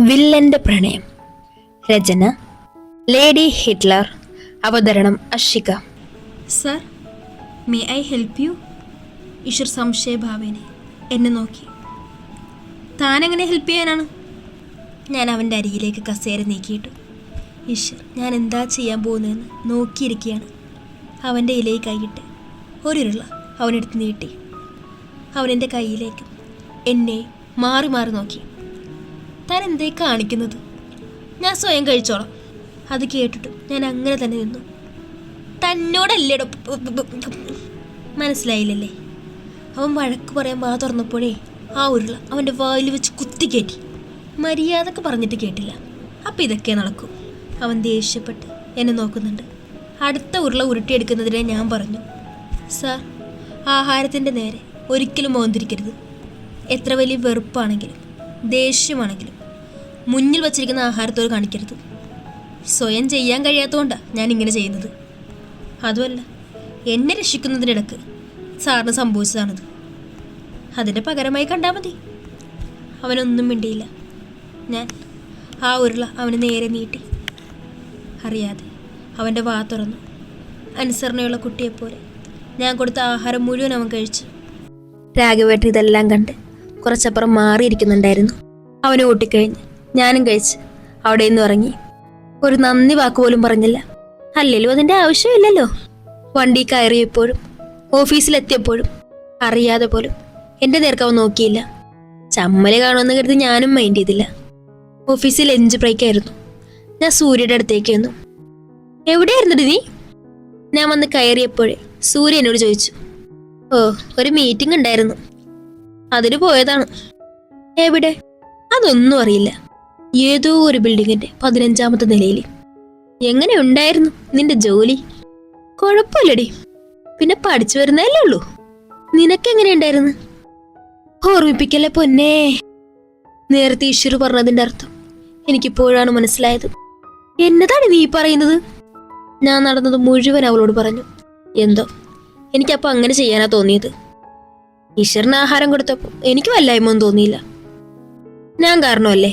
വില്ലന്റെ പ്രണയം. രചന lady Hitler. അവതരണം Ashika. Sir, may I help you? Eshwar സംശയഭാവേനെ എന്നെ നോക്കി. താനെങ്ങനെ ഹെൽപ്പ് ചെയ്യാനാണ്? ഞാൻ അവൻ്റെ അരികിലേക്ക് കസേര നീക്കിയിട്ടു. ഈശ്വർ ഞാൻ എന്താ ചെയ്യാൻ പോകുന്നതെന്ന് നോക്കിയിരിക്കുകയാണ്. അവൻ്റെ ഇലയിൽ കൈയിട്ട് ഒരുരുള അവനെടുത്ത് നീട്ടി. അവനെൻ്റെ കയ്യിലേക്ക് എന്നെ മാറി മാറി നോക്കി. താൻ എന്തേ കാണിക്കുന്നത്? ഞാൻ സ്വയം കഴിച്ചോളാം. അത് കേട്ടിട്ടും ഞാൻ അങ്ങനെ തന്നെ നിന്നു. തന്നോടല്ലേടോ. മനസ്സിലായില്ലല്ലേ? അവൻ വഴക്ക് പറയാൻ വാ തുറന്നപ്പോഴേ ആ ഉരുള അവൻ്റെ വായിൽ വെച്ച് കുത്തിക്കയറ്റി. മര്യാദക്ക് പറഞ്ഞിട്ട് കേട്ടില്ല. അപ്പം ഇതൊക്കെ നടക്കും. അവൻ ദേഷ്യപ്പെട്ട് എന്നെ നോക്കുന്നുണ്ട്. അടുത്ത ഉരുള ഉരുട്ടിയെടുക്കുന്നതിനെ ഞാൻ പറഞ്ഞു, സാർ, ആഹാരത്തിൻ്റെ നേരെ ഒരിക്കലും മോന്തിരിക്കരുത്. എത്ര വലിയ വെറുപ്പാണെങ്കിലും ദേഷ്യമാണെങ്കിലും മുന്നിൽ വച്ചിരിക്കുന്ന ആഹാരത്തോട് കാണിക്കരുത്. സ്വയം ചെയ്യാൻ കഴിയാത്തതുകൊണ്ടാണ് ഞാൻ ഇങ്ങനെ ചെയ്യുന്നത്. അതുമല്ല, എന്നെ രക്ഷിക്കുന്നതിനിടക്ക് സാറിന് സംഭവിച്ചതാണത്. അതിൻ്റെ പകരമായി കണ്ടാൽ മതി. അവനൊന്നും മിണ്ടിയില്ല. ഞാൻ ആ ഉരുള അവന് നേരെ നീട്ടി. അറിയാതെ അവൻ്റെ വാ തുറന്നു. അനുസരണയുള്ള കുട്ടിയെപ്പോലെ ഞാൻ കൊടുത്ത ആഹാരം മുഴുവൻ അവൻ കഴിച്ചു. രാഘവേട്ടൻ ഇതെല്ലാം കണ്ട് കുറച്ചപ്പുറം മാറിയിരിക്കുന്നുണ്ടായിരുന്നു. അവനെ ഓട്ടിക്കഴിഞ്ഞ് ഞാനും കഴിച്ച് അവിടെ നിന്ന് ഇറങ്ങി. ഒരു നന്ദി വാക്കുപോലും പറഞ്ഞില്ല. അല്ലെങ്കിലും അതിൻ്റെ ആവശ്യമില്ലല്ലോ. വണ്ടി കയറിയപ്പോഴും ഓഫീസിലെത്തിയപ്പോഴും അറിയാതെ പോലും എൻ്റെ നേർക്ക് അവൻ നോക്കിയില്ല. ചമ്മല് കാണുമെന്ന് കരുതി ഞാനും മൈൻഡ് ചെയ്തില്ല. ഓഫീസിൽ ലഞ്ച് ബ്രേക്ക് ആയിരുന്നു. ഞാൻ സൂര്യയുടെ അടുത്തേക്ക് വന്നു. എവിടെയായിരുന്നിട്ട് നീ? ഞാൻ വന്ന് കയറിയപ്പോഴേ സൂര്യ എന്നോട് ചോദിച്ചു. ഓ, ഒരു മീറ്റിംഗ് ഉണ്ടായിരുന്നു, അതിന് പോയതാണ്. എവിടെ? അതൊന്നും അറിയില്ല. ഏതോ ഒരു ബിൽഡിങ്ങിന്റെ 15ാമത്തെ നിലയിൽ. എങ്ങനെ ഉണ്ടായിരുന്നു നിന്റെ ജോലി? കുഴപ്പമില്ലടി, പിന്നെ പഠിച്ചു വരുന്നതല്ലേ ഉള്ളൂ. നിനക്കെങ്ങനെയുണ്ടായിരുന്നു? ഓർമ്മിപ്പിക്കല്ലേ പൊന്നേ. നേരത്തെ ഈശ്വർ പറഞ്ഞതിന്റെ അർത്ഥം എനിക്കിപ്പോഴാണ് മനസ്സിലായത്. എന്നതാണ് നീ പറയുന്നത്? ഞാൻ നടന്നത് മുഴുവൻ അവളോട് പറഞ്ഞു. എന്തോ എനിക്കപ്പോ അങ്ങനെ ചെയ്യാനാ തോന്നിയത്. ഈശ്വരന് ആഹാരം കൊടുത്തപ്പോൾ എനിക്ക് വല്ലായ്മൊന്നും തോന്നിയില്ല. ഞാൻ കാരണമല്ലേ?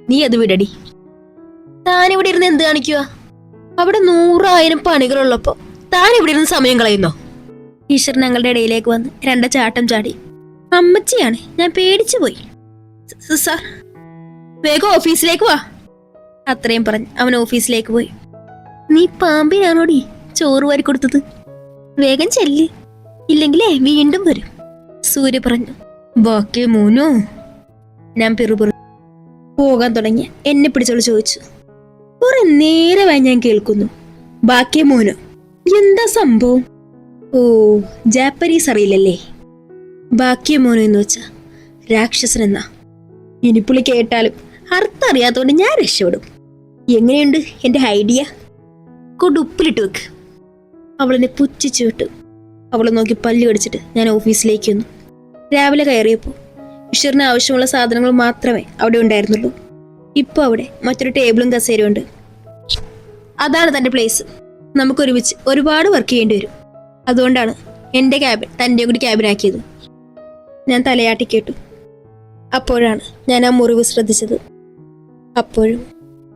നീ അത് വിടടി. താനിവിടെ ഇരുന്ന് എന്ത് കാണിക്കുക? അവിടെ 100,000 പണികളുള്ളപ്പോ താൻ ഇവിടെ ഇരുന്ന് സമയം കളയുന്നോ? ഈശ്വർ ഞങ്ങളുടെ ഇടയിലേക്ക് വന്ന് 2 ചാട്ടം ചാടി. അമ്മച്ചിയാണ്. ഞാൻ പേടിച്ചു പോയി. സാർ, വേഗം ഓഫീസിലേക്ക് വാ. അത്രയും പറഞ്ഞ് അവൻ ഓഫീസിലേക്ക് പോയി. നീ പാമ്പിനാണോടി ചോറ് വാരി കൊടുത്തത്? വേഗം ചെല്ല്, ഇല്ലെങ്കിലേ വീണ്ടും വരും, സൂര്യ പറഞ്ഞു. ബാക്കി മൂനോ? ഞാൻ പിറുപിറു പോകാൻ തുടങ്ങിയ എന്നെ പിടിച്ചോളൂ ചോദിച്ചു. കുറെ നേരമായി ഞാൻ കേൾക്കുന്നു. ബാക്കി മോനോ? എന്താ സംഭവം? ഓ, ജാപ്പനീസ് അറിയില്ലല്ലേ? ബാക്കി മോനോ എന്ന് വെച്ചാ രാക്ഷസൻ എന്നാ. ഇനി പുള്ളി കേട്ടാലും അർത്ഥം അറിയാത്തോണ്ട് ഞാൻ രക്ഷപ്പെടും. എങ്ങനെയുണ്ട് എന്റെ ഐഡിയ? കൊണ്ട് ഉപ്പിലിട്ട് വെക്ക്. അവളെന്നെ പുച്ഛിച്ചു വിട്ടു. അവളെ നോക്കി പല്ല് കടിച്ചിട്ട് ഞാൻ ഓഫീസിലേക്ക് വന്നു. രാവിലെ കയറിയപ്പോൾ ഈശ്വറിന് ആവശ്യമുള്ള സാധനങ്ങൾ മാത്രമേ അവിടെ ഉണ്ടായിരുന്നുള്ളൂ. ഇപ്പോൾ അവിടെ മറ്റൊരു ടേബിളും കസേരയും ഉണ്ട്. അതാണ് തൻ്റെ പ്ലേസ്. നമുക്കൊരുമിച്ച് ഒരുപാട് വർക്ക് ചെയ്യേണ്ടി വരും. അതുകൊണ്ടാണ് എൻ്റെ ക്യാബിൻ തൻ്റെ കൂടി ക്യാബിനാക്കിയത്. ഞാൻ തലയാട്ടി കേട്ടു. അപ്പോഴാണ് ഞാൻ ആ മുറിവ് ശ്രദ്ധിച്ചത്. അപ്പോഴും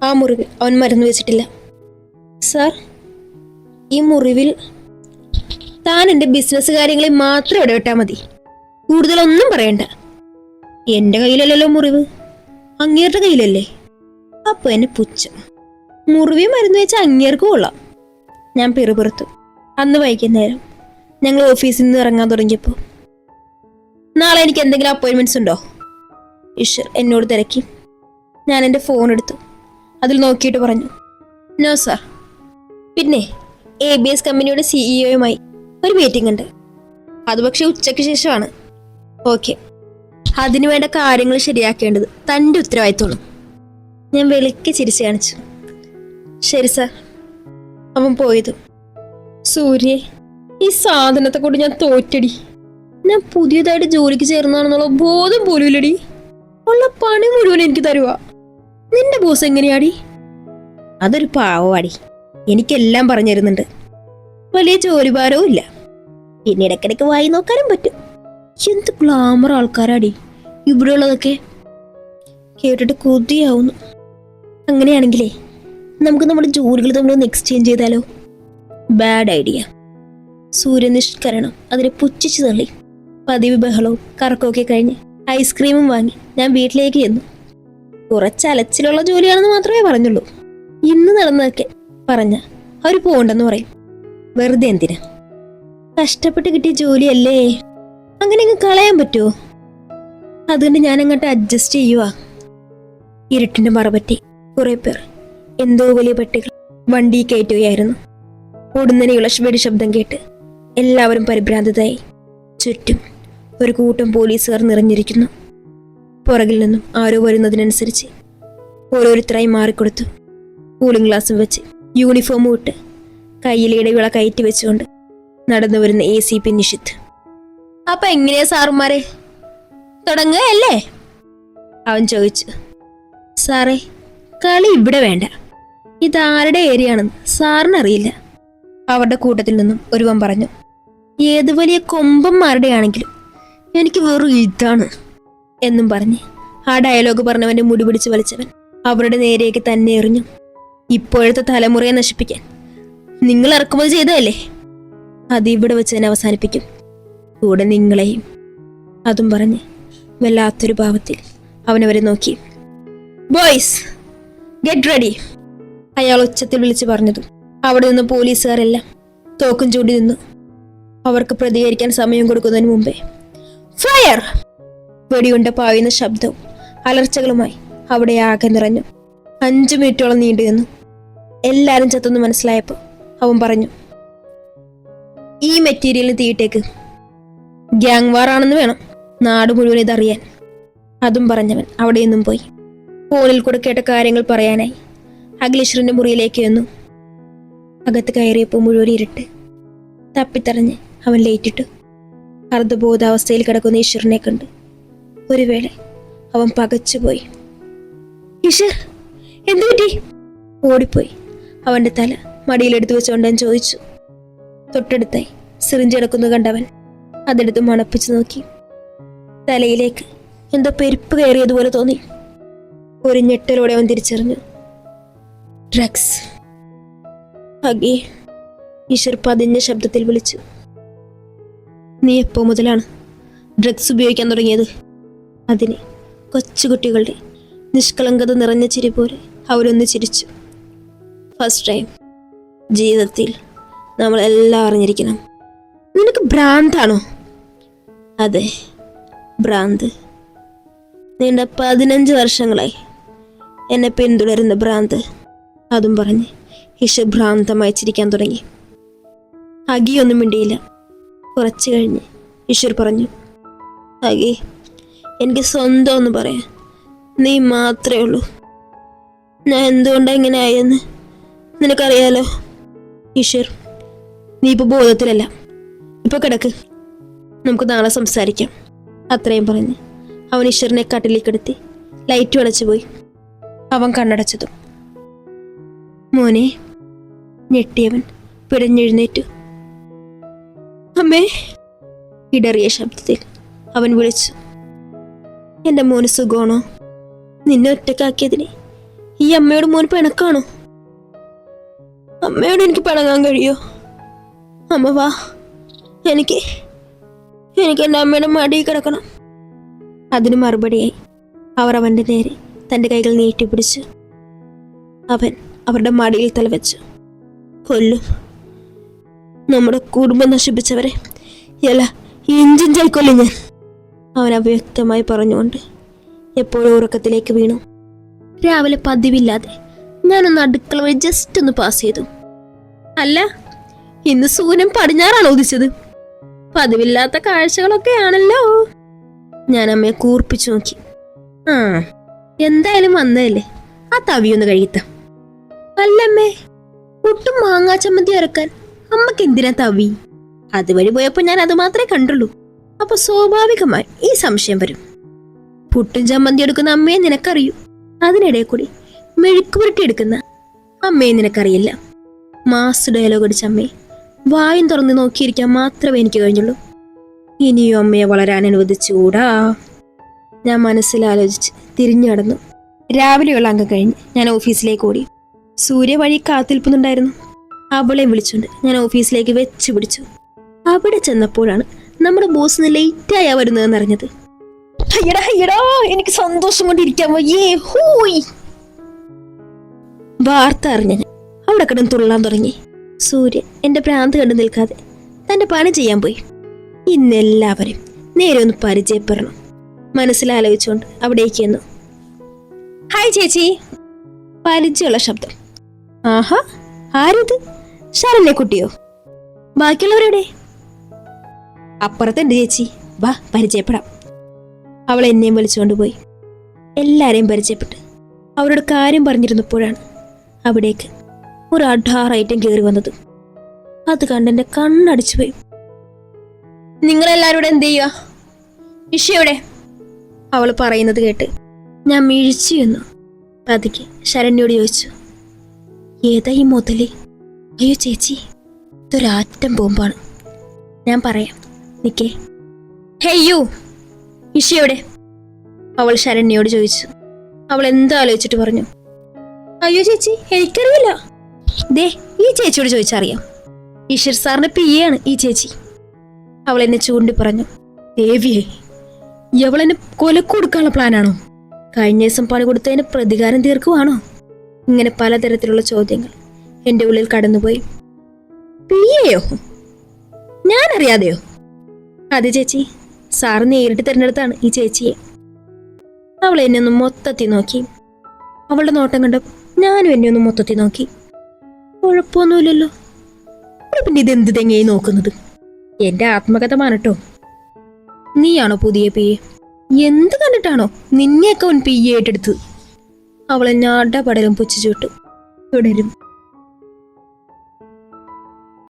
ആ മുറിവിൽ അവൻ മരുന്ന് വെച്ചിട്ടില്ല. സാർ, ഈ മുറിവിൽ താൻ എൻ്റെ ബിസിനസ് കാര്യങ്ങളിൽ മാത്രം ഇടപെട്ടാൽ മതി. കൂടുതലൊന്നും പറയണ്ട. എൻ്റെ കയ്യിലല്ലല്ലോ മുറിവ്, അങ്ങേരുടെ കയ്യിലല്ലേ. അപ്പൊ എന്നെ പുച്ഛം. മുറിവി മരുന്ന് വെച്ച അങ്ങേർക്ക് കൊള്ളാം. ഞാൻ പിറുപിറുത്തു. അന്ന് വൈകുന്നേരം ഞങ്ങൾ ഓഫീസിൽ നിന്ന് ഇറങ്ങാൻ തുടങ്ങിയപ്പോൾ, നാളെ എനിക്ക് എന്തെങ്കിലും അപ്പോയിൻമെന്റ്സ് ഉണ്ടോ? ഈശ്വർ എന്നോട് തിരക്കി. ഞാൻ എൻ്റെ ഫോൺ എടുത്തു. അതിൽ നോക്കിയിട്ട് പറഞ്ഞു, നോ സാർ. പിന്നെ ABS കമ്പനിയുടെ CEO-യുമായി ഒരു മീറ്റിംഗ് ഉണ്ട്. അത് പക്ഷെ ഉച്ചയ്ക്ക് ശേഷമാണ്. ഓക്കെ, അതിനു വേണ്ട കാര്യങ്ങൾ ശരിയാക്കേണ്ടത് തൻ്റെ ഉത്തരവാദിത്തമാണ്. ഞാൻ വെളുക്കെ ചിരിച്ചു കാണിച്ചു. ശരി സാർ. അവൻ പോയതും, സൂര്യ, ഈ സാധനത്തെ കൊണ്ട് ഞാൻ തോറ്റടി. ഞാൻ പുതിയതായിട്ട് ജോലിക്ക് ചേർന്നാണെന്നുള്ള ബോധം പോലും ഇല്ലടി. ഉള്ള പണി മുഴുവൻ എനിക്ക് തരുക. നിന്റെ ബോസ് എങ്ങനെയാടി? അതൊരു പാവവാടി. എനിക്കെല്ലാം പറഞ്ഞു തരുന്നുണ്ട്. വലിയ ജോലിഭാരവും ഇല്ല. പിന്നെ ഇടയ്ക്കിടയ്ക്ക് വായി നോക്കാനും പറ്റും. എന്ത് ഗ്ലാമർ ആൾക്കാരാടി ഇവിടെ ഉള്ളതൊക്കെ. കേട്ടിട്ട് കൊതിയാവുന്നു. അങ്ങനെയാണെങ്കിലേ നമുക്ക് നമ്മുടെ ജോലികൾ തമ്മിലൊന്ന് എക്സ്ചേഞ്ച് ചെയ്താലോ? Bad idea. സൂര്യനിഷ്കരണം അതിനെ പുച്ഛിച്ചു തള്ളി. പതിവ് ബഹളവും കറക്കമൊക്കെ കഴിഞ്ഞ് ഐസ്ക്രീമും വാങ്ങി ഞാൻ വീട്ടിലേക്ക് ചെന്നു. കുറച്ച് അലച്ചിലുള്ള ജോലിയാണെന്ന് മാത്രമേ പറഞ്ഞുള്ളൂ. ഇന്ന് നടന്നതൊക്കെ പറഞ്ഞ അവർ പോകണ്ടെന്ന് പറയും. വെറുതെ എന്തിനാ? കഷ്ടപ്പെട്ട് കിട്ടിയ ജോലിയല്ലേ, അങ്ങനെ അങ്ങ് കളയാൻ പറ്റുമോ? അതുകൊണ്ട് ഞാൻ അങ്ങോട്ട് അഡ്ജസ്റ്റ് ചെയ്യുക. ഇരുട്ടിന്റെ മറപറ്റി കുറെ പേർ എന്തോ വലിയ പെട്ടികൾ വണ്ടി കയറ്റുകയായിരുന്നു. ഓടുന്നതിനുള്ള വെടിശബ്ദം കേട്ട് എല്ലാവരും പരിഭ്രാന്തരായി. ചുറ്റും ഒരു കൂട്ടം പോലീസുകാർ നിറഞ്ഞിരിക്കുന്നു. പുറകിൽ നിന്നും ആരോ വരുന്നതിനനുസരിച്ച് ഓരോരുത്തരായി മാറിക്കൊടുത്തു. കൂളിംഗ് ഗ്ലാസും വെച്ച് യൂണിഫോമും ഇട്ട് കയ്യിൽ ഇടവിള കയറ്റി വെച്ചുകൊണ്ട് നടന്നു വരുന്ന ACP നിഷിത്ത്. അപ്പൊ എങ്ങനെയാ സാറുമാരെ, തുടങ്ങുകയല്ലേ? അവൻ ചോദിച്ചു. സാറേ, കളി ഇവിടെ വേണ്ട. ഇതാരുടെ ഏരിയ ആണെന്ന് സാറിനറിയില്ല. അവരുടെ കൂട്ടത്തിൽ നിന്നും ഒരുവൻ പറഞ്ഞു. ഏത് വലിയ കൊമ്പന്മാരുടെ ആണെങ്കിലും എനിക്ക് വെറും ഇതാണ് എന്നും പറഞ്ഞ് ആ ഡയലോഗ് പറഞ്ഞവന്റെ മുടി പിടിച്ച് വലിച്ചവൻ അവരുടെ നേരേക്ക് തന്നെ എറിഞ്ഞു. ഇപ്പോഴത്തെ തലമുറയെ നശിപ്പിക്കാൻ നിങ്ങൾ ഇറക്കുമതി ചെയ്തതല്ലേ, അത് ഇവിടെ വെച്ച് തന്നെ അവസാനിപ്പിക്കും, കൂടെ നിങ്ങളെയും. അതും പറഞ്ഞ് വല്ലാത്തൊരു ഭാവത്തിൽ അവനവരെ നോക്കി. Boys, get ready. അയാൾ ഉച്ചത്തിൽ വിളിച്ചു പറഞ്ഞതും അവിടെ നിന്ന് പോലീസുകാരെല്ലാം തോക്കും ചൂടി നിന്നു. അവർക്ക് പ്രതികരിക്കാൻ സമയം കൊടുക്കുന്നതിന് മുമ്പേ ഫയർ! വെടിയുണ്ട പായുന്ന ശബ്ദവും അലർച്ചകളുമായി അവിടെ ആകെ നിറഞ്ഞു. 5 മിനിറ്റോളം നീണ്ടു നിന്നു. എല്ലാരും ചത്തെന്ന് മനസ്സിലായപ്പോൾ അവൻ പറഞ്ഞു, ഈ മെറ്റീരിയലിന് തീയിട്ടേക്ക്. ഗ്യാങ് വാർ ആണെന്ന് വേണം നാട് മുഴുവൻ ഇതറിയാൻ. അതും പറഞ്ഞവൻ അവിടെ നിന്നും പോയി. ഫോണിൽ കൂടെ കേട്ട കാര്യങ്ങൾ പറയാനായി അഖിലേശ്വരന്റെ മുറിയിലേക്ക് വന്നു. അകത്ത് കയറിയപ്പോൾ മുഴുവൻ ഇരുട്ട്. തപ്പിത്തറഞ്ഞ് അവൻ ലേറ്റിട്ടു. അർദ്ധബോധാവസ്ഥയിൽ കിടക്കുന്ന ഈശ്വരനെ കണ്ട് ഒരു വേള അവൻ പകച്ചുപോയി. ഈശ്വർ, എന്തു പറ്റി? ഓടിപ്പോയി അവന്റെ തല മടിയിലെടുത്തു വെച്ചുകൊണ്ട് ഞാൻ ചോദിച്ചു. തൊട്ടടുത്തായി സിറിഞ്ച് കിടക്കുന്നു കണ്ടവൻ അതെടുത്ത് മണപ്പിച്ചു നോക്കി. തലയിലേക്ക് എന്തോ പെരുപ്പ് കയറിയതുപോലെ തോന്നി. ഒരു ഞെട്ടലോടെ അവൻ തിരിച്ചറിഞ്ഞു. ഡ്രഗ്സ്. അഗേ, ഈശ്വർ പതിഞ്ഞ ശബ്ദത്തിൽ വിളിച്ചു. നീ എപ്പോ മുതലാണ് ഡ്രഗ്സ് ഉപയോഗിക്കാൻ തുടങ്ങിയത്? അതിന് കൊച്ചുകുട്ടികളുടെ നിഷ്കളങ്കത നിറഞ്ഞ ചിരി പോലെ അവരൊന്ന് ചിരിച്ചു. ഫസ്റ്റ് ടൈം ജീവിതത്തിൽ നമ്മൾ എല്ലാം അറിഞ്ഞിരിക്കണം. നിനക്ക് ഭ്രാന്താണോ? അതെ, ഭ്രാന്ത്. നീണ്ട 15 വർഷങ്ങളായി എന്നെ പിന്തുടരുന്ന ഭ്രാന്ത്. അതും പറഞ്ഞ് ഈശ്വർ ഭ്രാന്തമായി ചിരിക്കാൻ തുടങ്ങി. അഗിയൊന്നും മിണ്ടിയില്ല. കുറച്ചു കഴിഞ്ഞ് ഈശ്വർ പറഞ്ഞു, അഗി, എനിക്ക് സ്വന്തം ഒന്ന് പറയാം. നീ മാത്രമേ ഉള്ളൂ. ഞാൻ എന്തുകൊണ്ടാണ് ഇങ്ങനെ ആയെന്ന് നിനക്കറിയാലോ. ഈശ്വർ, നീ ഇപ്പോൾ ബോധത്തിലല്ല. ഇപ്പോൾ കിടക്ക്, നമുക്ക് നാളെ സംസാരിക്കാം. അത്രയും പറഞ്ഞ് അവൻ ഈശ്വറിനെ കട്ടിലേക്കെടുത്തി ലൈറ്റ് അടച്ചു പോയി. അവൻ കണ്ണടച്ചതും മോനെ, ഞെട്ടിയവൻ പിടഞ്ഞെഴുന്നേറ്റു. അമ്മേ! ഇടറിയ ശബ്ദത്തിൽ അവൻ വിളിച്ചു. എൻ്റെ മോന് സുഖമാണോ? നിന്നെ ഒറ്റക്കാക്കിയതിന് ഈ അമ്മയോട് മോൻ പിണക്കാണോ? അമ്മയോട് എനിക്ക് പിണങ്ങാൻ കഴിയോ? അമ്മ വാ, എനിക്ക് എൻ്റെ അമ്മയുടെ മടിയിൽ കിടക്കണം. അതിന് മറുപടിയായി അവർ അവൻ്റെ നേരെ തൻ്റെ കൈകൾ നീട്ടിപ്പിടിച്ചു. അവൻ അവരുടെ മടിയിൽ തലവെച്ചു. കൊല്ലും, നമ്മുടെ കുടുംബം നശിപ്പിച്ചവരെ ഇഞ്ചിഞ്ചായി കൊല്ലും ഞാൻ, അവൻ അവ്യക്തമായി പറഞ്ഞുകൊണ്ട് എപ്പോഴും ഉറക്കത്തിലേക്ക് വീണു. രാവിലെ പതിവില്ലാതെ ഞാനൊന്ന് അടുക്കള വഴി ജസ്റ്റ് ഒന്ന് പാസ് ചെയ്തു. അല്ല, ഇന്ന് സൂര്യൻ പടിഞ്ഞാറാണ് ഉദിച്ചത്. പതിവില്ലാത്ത കാഴ്ചകളൊക്കെ ആണല്ലോ. ഞാൻ അമ്മയെ കൂർപ്പിച്ചു നോക്കി. ആ, എന്തായാലും വന്നതല്ലേ, ആ തവിയൊന്ന് കഴിയത്താം. അല്ലമ്മേ, ഒട്ടും മാങ്ങാ ചമ്മന്തി ഇറക്കാൻ അമ്മക്ക് എന്തിനാ തവി? അതുവഴി പോയപ്പോ ഞാൻ അത് മാത്രമേ കണ്ടുള്ളൂ. അപ്പൊ സ്വാഭാവികമായി ഈ സംശയം വരും. പുട്ടും ചമ്മന്തി എടുക്കുന്ന അമ്മയെ നിനക്കറിയൂ. അതിനിടയിൽ കൂടി മെഴുക്ക് പുരട്ടി എടുക്കുന്ന അമ്മയെ നിനക്കറിയില്ല. മാസ് ഡയലോഗ് അടിച്ച അമ്മയെ വായും തുറന്ന് നോക്കിയിരിക്കാൻ മാത്രമേ എനിക്ക് കഴിഞ്ഞുള്ളൂ. ഇനിയും അമ്മയെ വളരാൻ അനുവദിച്ചുകൂടാ. ഞാൻ മനസ്സിലാലോചിച്ച് തിരിഞ്ഞു നടന്നു. രാവിലെയുള്ള അംഗം കഴിഞ്ഞ് ഞാൻ ഓഫീസിലേക്ക് ഓടി. സൂര്യ വഴി കാത്തിരിപ്പുന്നുണ്ടായിരുന്നു. അവളെ വിളിച്ചുകൊണ്ട് ഞാൻ ഓഫീസിലേക്ക് വെച്ച് പിടിച്ചു. അവിടെ ചെന്നപ്പോഴാണ് നമ്മുടെ ബോസ് ലേറ്റായാ വരുന്നതെന്ന് അറിഞ്ഞത്. എനിക്ക് സന്തോഷം കൊണ്ടിരിക്കാൻ വയ്യേ. ഹൂയ് വാർത്ത അറിഞ്ഞ ഞാൻ അവിടെ കിടന്ന് തുള്ളാൻ തുടങ്ങി. സൂര്യ എന്റെ ഭ്രാന്ത് കണ്ടു നിൽക്കാതെ തന്റെ പണി ചെയ്യാൻ പോയി. ഇന്നെല്ലാവരും നേരെ ഒന്ന് പരിചയപ്പെടണം മനസ്സിലാലോചിച്ചുകൊണ്ട് അവിടേക്ക് വന്നു. ഹായ് ചേച്ചി. പരിചയമുള്ള ശബ്ദം. ആഹാ, ആരിത്? ശരണ്യ കുട്ടിയോ? ബാക്കിയുള്ളവരെവിടെ? അപ്പുറത്തുണ്ട് ചേച്ചി, വാ പരിചയപ്പെടാം. അവൾ എന്നെയും വിളിച്ചുകൊണ്ട് പോയി. എല്ലാരെയും പരിചയപ്പെട്ട് അവരോട് കാര്യം പറഞ്ഞിരുന്നപ്പോഴാണ് അവിടേക്ക് ഒരു അഡാറായിട്ടും കയറി വന്നത്. അത് കണ്ടെന്റെ കണ്ണടിച്ചു പോയി. നിങ്ങളെല്ലാവരും എന്ത് ചെയ്യുക? ഇഷയുടെ അവൾ പറയുന്നത് കേട്ട് ഞാൻ മിഴിച്ചു എന്ന് പതുക്കെ ശരണ്യോട് ചോദിച്ചു. ഏതാ ഈ മുതലേ? അയ്യോ ചേച്ചി, ഇതൊരാറ്റം ബോംബാണ്. ഞാൻ പറയാം, നിക്കേ. ഹേയ് യു, ഇഷയുടെ അവൾ ശരണ്യോട് ചോദിച്ചു. അവൾ എന്താ ആലോചിച്ചിട്ട് പറഞ്ഞു, അയ്യോ ചേച്ചി എനിക്കറിയില്ല. ദേ ഈ ചേച്ചിയോട് ചോദിച്ചറിയാം. ഈശ്വർ സാറിന്റെ PA ആണ് ഈ ചേച്ചി. അവൾ എന്നെ ചൂണ്ടി പറഞ്ഞു. ദേവിയെ, ഇവളെന്നെ കൊലക്ക് കൊടുക്കാനുള്ള പ്ലാനാണോ? കഴിഞ്ഞ ദിവസം പണി കൊടുത്തതിന് പ്രതികാരം തീർക്കുവാണോ? ഇങ്ങനെ പലതരത്തിലുള്ള ചോദ്യങ്ങൾ എൻ്റെ ഉള്ളിൽ കടന്നുപോയി. PAയോ? ഞാനറിയാതെയോ? അതെ ചേച്ചി, സാറ് നേരിട്ട് തിരഞ്ഞെടുത്താണ് ഈ ചേച്ചിയെ. അവൾ എന്നെ ഒന്ന് മൊത്തത്തിൽ നോക്കി. അവളുടെ നോട്ടം കണ്ടപ്പോൾ ഞാനും എന്നെ ഒന്ന് മൊത്തത്തിൽ നോക്കി. കുഴപ്പമൊന്നുമില്ലല്ലോ. പിന്നെ ഇതെന്ത് തെങ്ങയായി നോക്കുന്നത്? എന്റെ ആത്മകഥമാണ് കേട്ടോ. നീയാണോ പുതിയ PA? എന്ത് കണ്ടിട്ടാണോ നിന്നെയൊക്കെ അവൻ PA ആയിട്ടെടുത്തത്? അവളെ ഞാട പടലും പുച്ഛിച്ചു വിട്ടു. തുടരും.